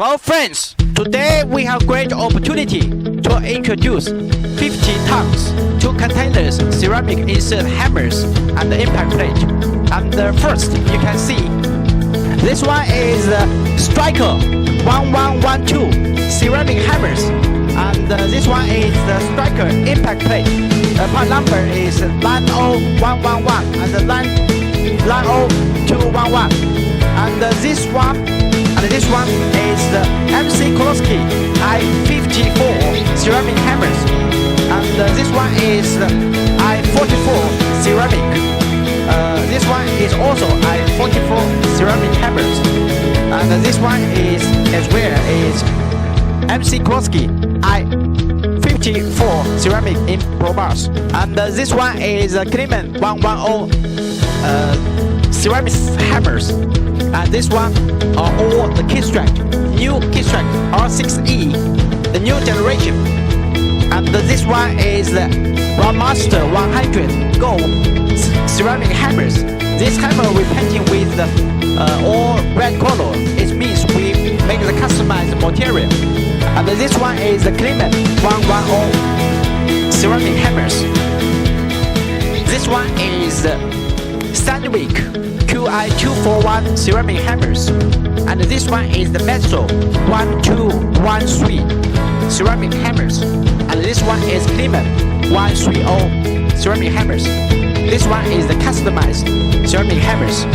Hello friends, today we have great opportunity to introduce 50 tons 2 containers ceramic insert hammers and impact plate. And first you can see this one is Striker 1112 ceramic hammers, and this one is the Striker impact plate. The part number is 90111 and 90211, and this one is the MC Koloski I-54 ceramic hammers, and this one is the I-44 ceramic. This one is also I-44 ceramic hammers, and this one is as well is MC Koloski I-54 ceramic in Pro bars, and this one is Kleemann 110 ceramic hammers. And this one are all the Kestrel, new Kestrel R6E, the new generation. And this one is the Rockmaster 100 Gold ceramic hammers. This hammer we painting with all red color. It means we make the customized material. And this one is the Kleemann 110 ceramic hammers. This one is the Sandvik QI241 ceramic hammers, and this one is the Metso 1213 ceramic hammers, and this one is Kleemann 130 ceramic hammers. This one is the customized ceramic hammers.